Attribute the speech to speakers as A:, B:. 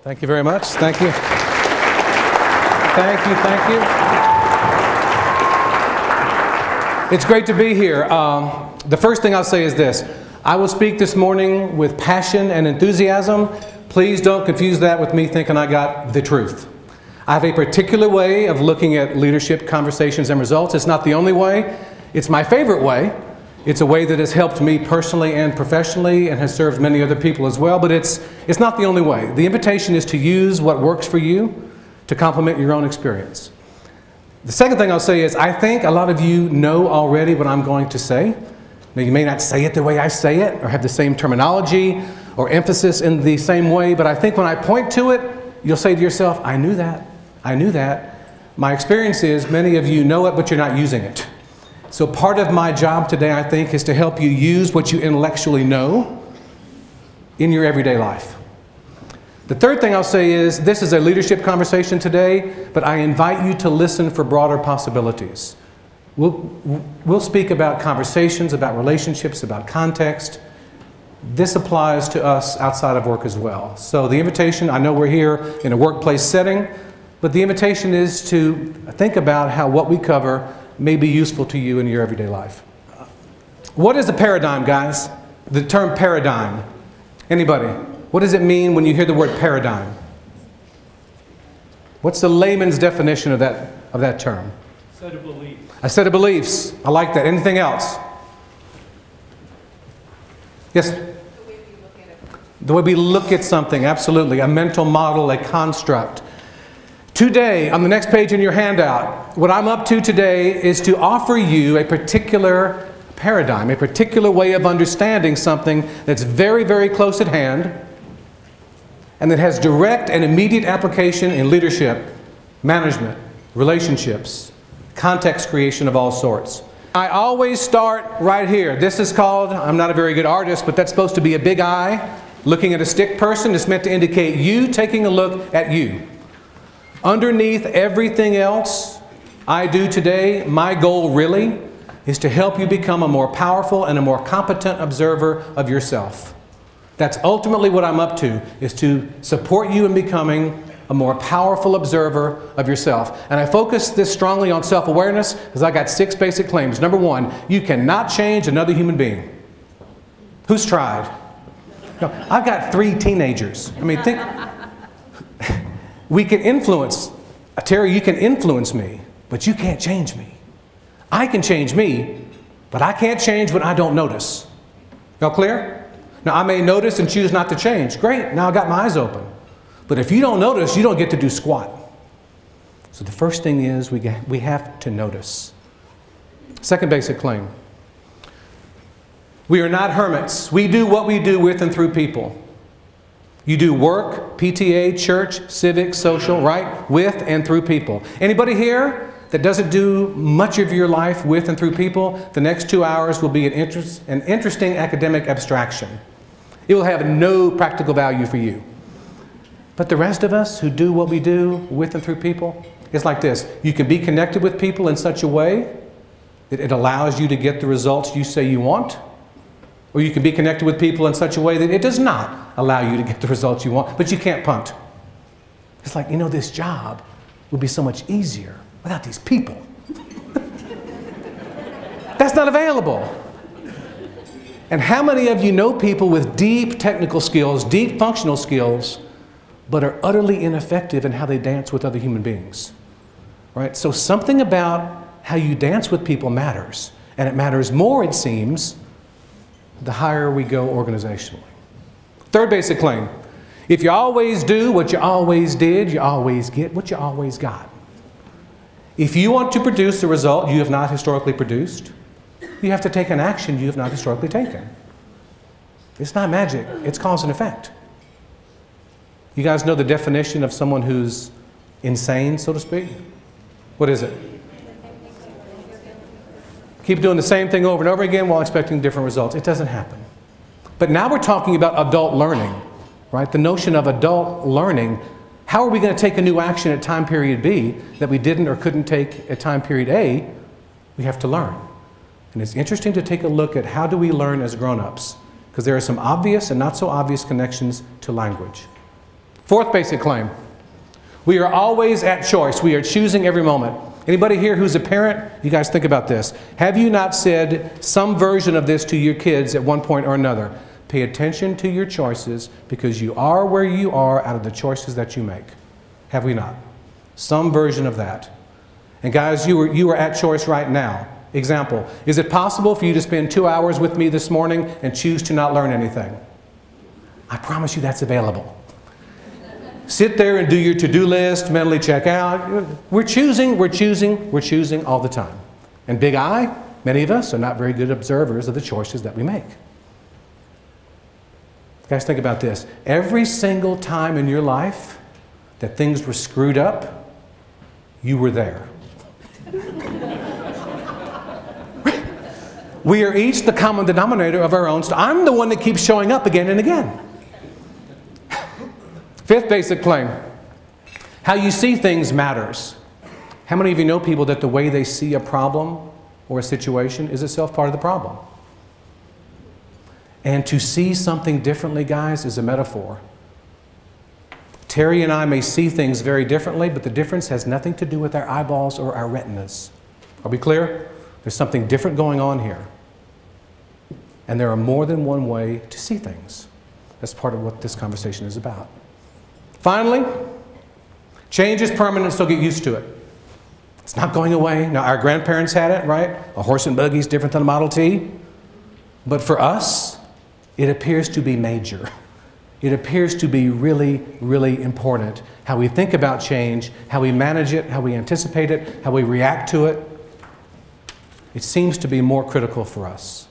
A: Thank you very much. Thank you. Thank you, thank you. It's great to be here. The first thing I'll say is this. I will speak this morning with passion and enthusiasm. Please don't confuse that with me thinking I got the truth. I have a particular way of looking at leadership conversations and results. It's not the only way. It's my favorite way. It's a way that has helped me personally and professionally and has served many other people as well, but it's not the only way. The invitation is to use what works for you to complement your own experience. The second thing I'll say is I think a lot of you know already what I'm going to say. Now, you may not say it the way I say it or have the same terminology or emphasis in the same way, but I think when I point to it, you'll say to yourself, I knew that. I knew that. My experience is many of you know it, but you're not using it. So part of my job today, I think, is to help you use what you intellectually know in your everyday life. The third thing I'll say is this is a leadership conversation today, but I invite you to listen for broader possibilities. We'll speak about conversations, about relationships, about context. This applies to us outside of work as well. So the invitation, I know we're here in a workplace setting, but the invitation is to think about how what we cover may be useful to you in your everyday life. What is a paradigm, guys? The term paradigm. Anybody? What does it mean when you hear the word paradigm? What's the layman's definition of that term?
B: A set of beliefs.
A: A set of beliefs. I like that. Anything else? Yes?
C: The way we look at it.
A: The way we look at something, absolutely. A mental model, a construct. Today, on the next page in your handout, what I'm up to today is to offer you a particular paradigm, a particular way of understanding something that's very, very close at hand and that has direct and immediate application in leadership, management, relationships, context creation of all sorts. I always start right here. This is called, I'm not a very good artist, but that's supposed to be a big I looking at a stick person. It's meant to indicate you taking a look at you. Underneath everything else I do today, my goal really is to help you become a more powerful and a more competent observer of yourself. That's ultimately what I'm up to, is to support you in becoming a more powerful observer of yourself. And I focus this strongly on self-awareness because I got 6 basic claims. Number 1, you cannot change another human being. Who's tried? No, I've got 3 teenagers. I mean, think. We can influence, Terry, you can influence me, but you can't change me. I can change me, but I can't change what I don't notice. Y'all clear? Now, I may notice and choose not to change. Great, now I got my eyes open. But if you don't notice, you don't get to do squat. So the first thing is we have to notice. Second basic claim. We are not hermits. We do what we do with and through people. You do work, PTA, church, civic, social, right? With and through people. Anybody here that doesn't do much of your life with and through people, the next 2 hours will be an interesting academic abstraction. It will have no practical value for you. But the rest of us who do what we do with and through people, it's like this. You can be connected with people in such a way that it allows you to get the results you say you want, or you can be connected with people in such a way that it does not allow you to get the results you want, but you can't punt. It's like, you know, this job would be so much easier without these people. That's not available. And how many of you know people with deep technical skills, deep functional skills, but are utterly ineffective in how they dance with other human beings? Right? So something about how you dance with people matters. And it matters more, it seems, the higher we go organizationally. Third basic claim. If you always do what you always did, you always get what you always got. If you want to produce a result you have not historically produced, you have to take an action you have not historically taken. It's not magic, it's cause and effect. You guys know the definition of someone who's insane, so to speak? What is it? Keep doing the same thing over and over again while expecting different results. It doesn't happen. But now we're talking about adult learning, right? The notion of adult learning. How are we going to take a new action at time period B that we didn't or couldn't take at time period A? We have to learn. And it's interesting to take a look at how do we learn as grown-ups, because there are some obvious and not so obvious connections to language. Fourth basic claim. We are always at choice. We are choosing every moment. Anybody here who's a parent? You guys think about this. Have you not said some version of this to your kids at one point or another? Pay attention to your choices because you are where you are out of the choices that you make. Have we not? Some version of that. And guys, you are at choice right now. Example, is it possible for you to spend 2 hours with me this morning and choose to not learn anything? I promise you that's available. Sit there and do your to-do list, mentally check out. We're choosing all the time. And big I, many of us are not very good observers of the choices that we make. Guys, think about this. Every single time in your life that things were screwed up, you were there. We are each the common denominator of our own. I'm the one that keeps showing up again and again. Fifth basic claim. How you see things matters. How many of you know people that the way they see a problem or a situation is itself part of the problem? And to see something differently, guys, is a metaphor. Terry and I may see things very differently, but the difference has nothing to do with our eyeballs or our retinas. Are we clear? There's something different going on here. And there are more than one way to see things. That's part of what this conversation is about. Finally, change is permanent, so get used to it. It's not going away. Now, our grandparents had it, right? A horse and buggy is different than a Model T. But for us, it appears to be major. It appears to be really, really important. How we think about change, how we manage it, how we anticipate it, how we react to it. It seems to be more critical for us.